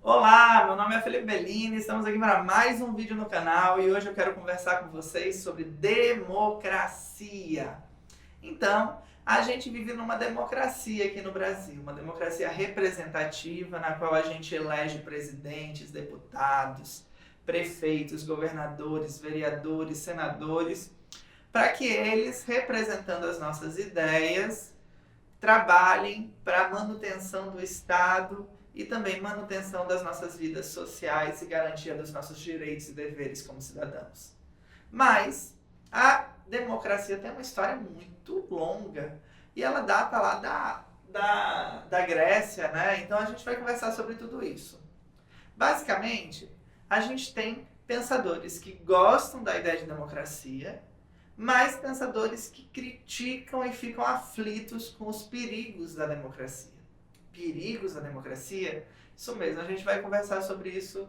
Olá, meu nome é Felipe Bellini, estamos aqui para mais um vídeo no canal e hoje eu quero conversar com vocês sobre democracia. Então, a gente vive numa democracia aqui no Brasil, uma democracia representativa na qual a gente elege presidentes, deputados, prefeitos, governadores, vereadores, senadores, para que eles, representando as nossas ideias, trabalhem para a manutenção do Estado e também manutenção das nossas vidas sociais e garantia dos nossos direitos e deveres como cidadãos. Mas a democracia tem uma história muito longa e ela data lá da Grécia, né? Então a gente vai conversar sobre tudo isso. Basicamente, a gente tem pensadores que gostam da ideia de democracia, mas pensadores que criticam e ficam aflitos com os perigos da democracia. Perigos da democracia? Isso mesmo, a gente vai conversar sobre isso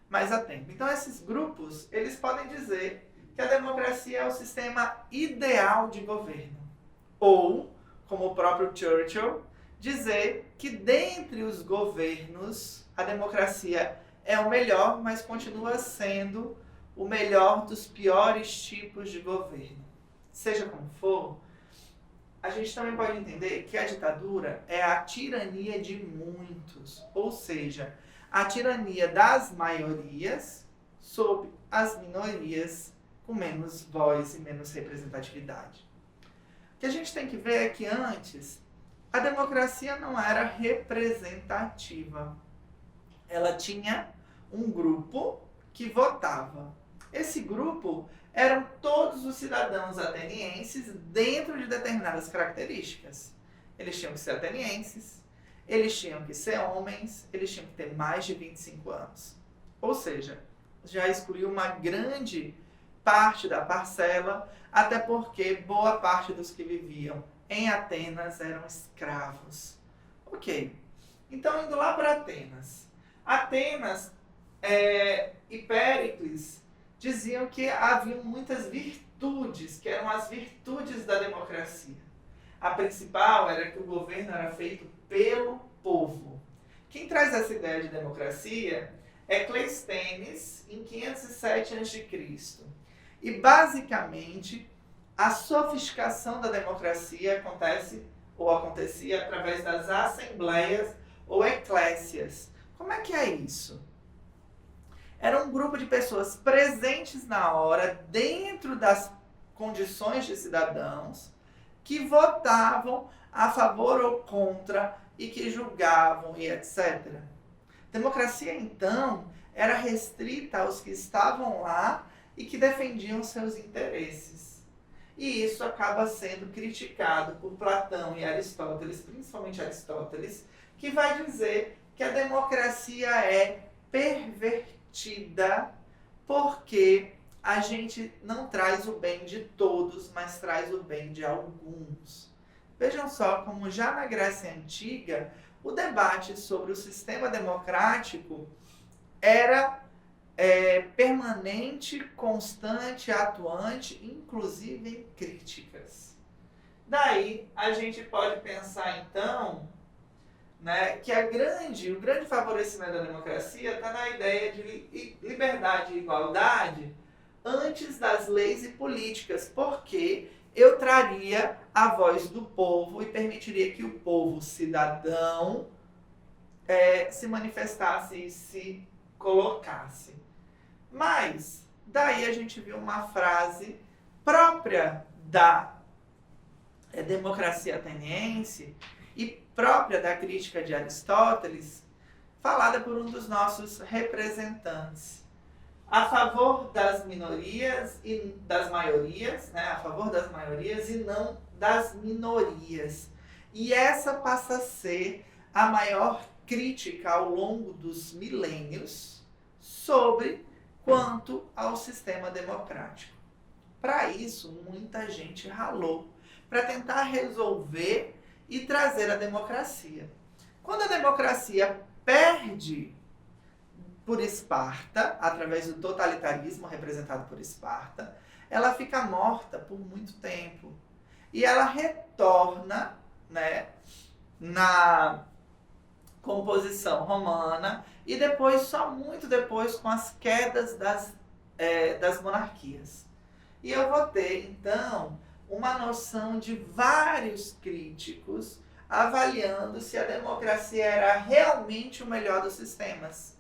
mais a tempo. Então esses grupos, eles podem dizer que a democracia é o sistema ideal de governo. Ou, como o próprio Churchill, dizer que dentre os governos, a democracia é o melhor, mas continua sendo o melhor dos piores tipos de governo. Seja como for, a gente também pode entender que a ditadura é a tirania de muitos, ou seja, a tirania das maiorias sobre as minorias com menos voz e menos representatividade. O que a gente tem que ver é que antes a democracia não era representativa. Ela tinha um grupo que votava. Esse grupo eram todos os cidadãos atenienses dentro de determinadas características. Eles tinham que ser atenienses, eles tinham que ser homens, eles tinham que ter mais de 25 anos. Ou seja, já excluiu uma grande parte da parcela, até porque boa parte dos que viviam em Atenas eram escravos. Ok, então indo lá para Atenas. Atenas e Péricles diziam que haviam muitas virtudes, que eram as virtudes da democracia. A principal era que o governo era feito pelo povo. Quem traz essa ideia de democracia é Cleisthenes, em 507 a.C. E basicamente a sofisticação da democracia acontecia através das assembleias ou eclésias. Como é que é isso? Era um grupo de pessoas presentes na hora, dentro das condições de cidadãos, que votavam a favor ou contra e que julgavam e etc. Democracia, então, era restrita aos que estavam lá e que defendiam seus interesses. E isso acaba sendo criticado por Platão e Aristóteles, principalmente Aristóteles, que vai dizer que a democracia é pervertida porque a gente não traz o bem de todos, mas traz o bem de alguns. Vejam só como já na Grécia Antiga, o debate sobre o sistema democrático era permanente, constante, atuante, inclusive em críticas. Daí a gente pode pensar então, né, que o grande favorecimento da democracia está na ideia de liberdade e igualdade antes das leis e políticas, porque eu traria a voz do povo e permitiria que o povo cidadão se manifestasse e se colocasse. Mas daí a gente viu uma frase própria da democracia ateniense e própria da crítica de Aristóteles, falada por um dos nossos representantes. A favor das minorias e das maiorias, né? A favor das maiorias e não das minorias. E essa passa a ser a maior crítica ao longo dos milênios sobre quanto ao sistema democrático. Para isso, muita gente ralou para tentar resolver e trazer a democracia. Quando a democracia perde por Esparta, através do totalitarismo representado por Esparta, ela fica morta por muito tempo. E ela retorna, né, composição romana e depois, só muito depois, com as quedas das monarquias. E eu vou ter, então, uma noção de vários críticos avaliando se a democracia era realmente o melhor dos sistemas.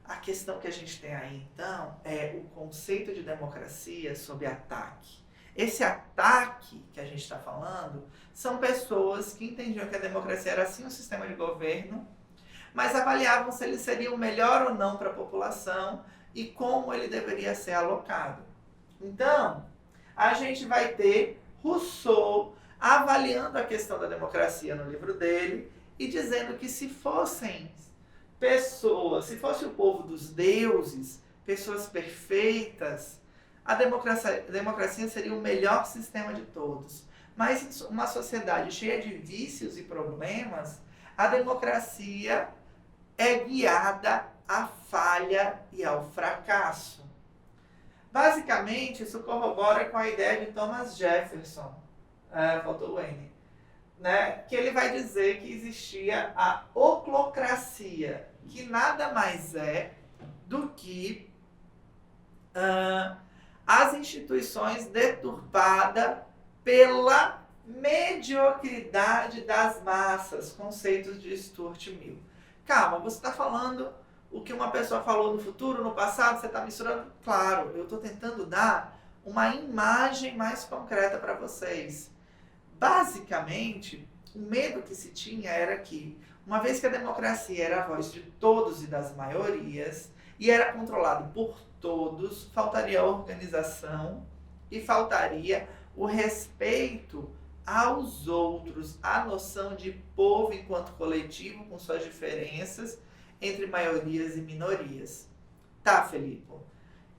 A questão que a gente tem aí, então, é o conceito de democracia sob ataque. Esse ataque que a gente está falando são pessoas que entendiam que a democracia era sim um sistema de governo, mas avaliavam se ele seria o melhor ou não para a população e como ele deveria ser alocado. Então, a gente vai ter Rousseau avaliando a questão da democracia no livro dele e dizendo que se fossem pessoas, se fosse o povo dos deuses, pessoas perfeitas, a democracia seria o melhor sistema de todos. Mas em uma sociedade cheia de vícios e problemas, a democracia é guiada à falha e ao fracasso. Basicamente, isso corrobora com a ideia de Thomas Jefferson, faltou o N, né? Que ele vai dizer que existia a oclocracia, que nada mais é do que as instituições deturpadas pela mediocridade das massas, conceitos de Stuart Mill. Calma, você está falando o que uma pessoa falou no futuro, no passado, você está misturando? Claro, eu estou tentando dar uma imagem mais concreta para vocês. Basicamente, o medo que se tinha era que, uma vez que a democracia era a voz de todos e das maiorias, e era controlado por todos, faltaria organização e faltaria o respeito aos outros, a noção de povo enquanto coletivo, com suas diferenças entre maiorias e minorias. Tá, Felipe?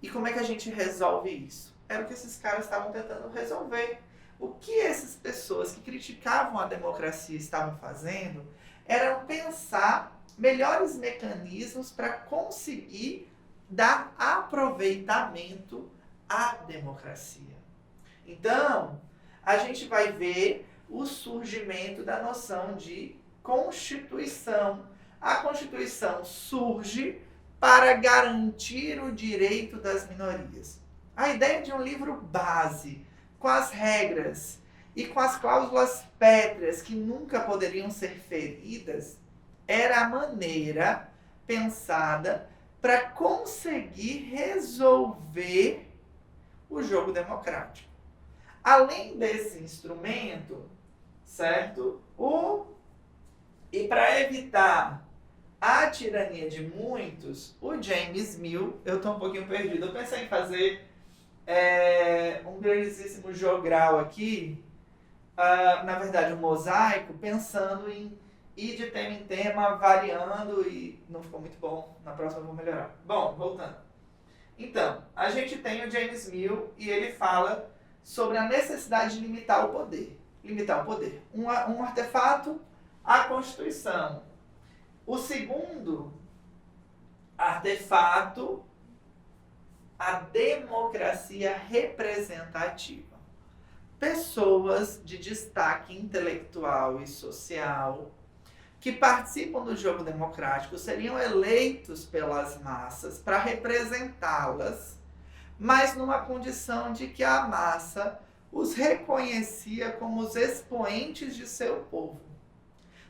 E como é que a gente resolve isso? Era o que esses caras estavam tentando resolver. O que essas pessoas que criticavam a democracia estavam fazendo era pensar melhores mecanismos para conseguir dar aproveitamento à democracia. Então, a gente vai ver o surgimento da noção de Constituição. A Constituição surge para garantir o direito das minorias. A ideia de um livro base, com as regras e com as cláusulas pétreas que nunca poderiam ser feridas, era a maneira pensada para conseguir resolver o jogo democrático. Além desse instrumento, certo? E para evitar a tirania de muitos, o James Mill, eu estou um pouquinho perdido, eu pensei em fazer um grandíssimo jogral aqui, na verdade um mosaico, pensando em ir de tema em tema, variando, e não ficou muito bom, na próxima eu vou melhorar. Bom, voltando. Então, a gente tem o James Mill e ele fala sobre a necessidade de limitar o poder. Limitar o poder. Um artefato, a Constituição. O segundo artefato, a democracia representativa. Pessoas de destaque intelectual e social que participam do jogo democrático seriam eleitos pelas massas para representá-las, mas numa condição de que a massa os reconhecia como os expoentes de seu povo.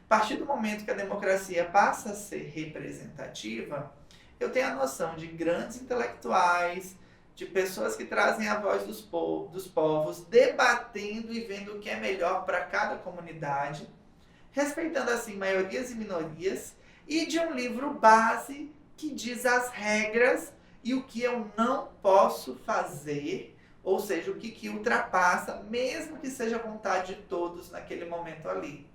A partir do momento que a democracia passa a ser representativa, eu tenho a noção de grandes intelectuais, de pessoas que trazem a voz dos povos, debatendo e vendo o que é melhor para cada comunidade, respeitando assim maiorias e minorias, e de um livro base que diz as regras e o que eu não posso fazer, ou seja, o que ultrapassa, mesmo que seja a vontade de todos naquele momento ali.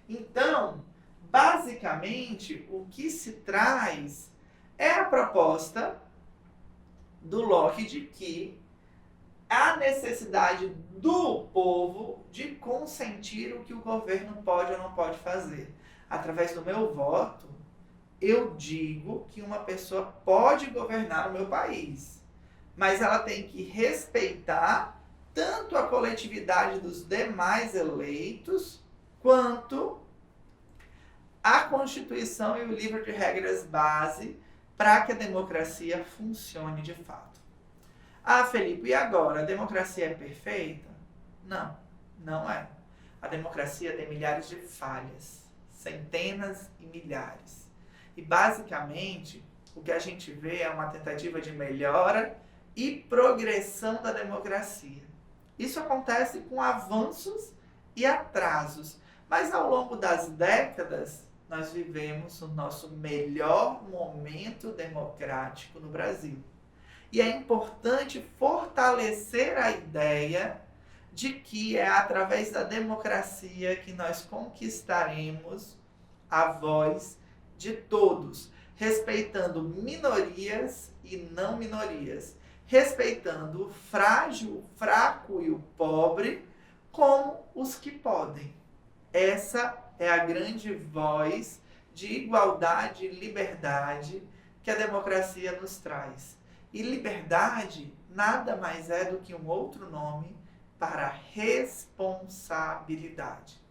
Então, basicamente, o que se traz é a proposta do Locke de que há necessidade do povo de consentir o que o governo pode ou não pode fazer. Através do meu voto, eu digo que uma pessoa pode governar o meu país, mas ela tem que respeitar tanto a coletividade dos demais eleitos, quanto a Constituição e o livro de regras base para que a democracia funcione de fato. Ah, Felipe, e agora? A democracia é perfeita? Não, não é. A democracia tem milhares de falhas, centenas e milhares. E basicamente, o que a gente vê é uma tentativa de melhora e progressão da democracia. Isso acontece com avanços e atrasos, mas ao longo das décadas, nós vivemos o nosso melhor momento democrático no Brasil. E é importante fortalecer a ideia de que é através da democracia que nós conquistaremos a voz de todos, respeitando minorias e não minorias, respeitando o frágil, o fraco e o pobre como os que podem. Essa é a grande voz de igualdade e liberdade que a democracia nos traz. E liberdade nada mais é do que um outro nome para responsabilidade.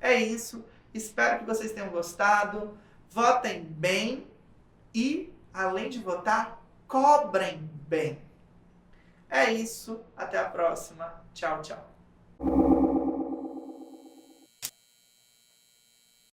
É isso. Espero que vocês tenham gostado. Votem bem e, além de votar, cobrem bem. É isso. Até a próxima. Tchau, tchau.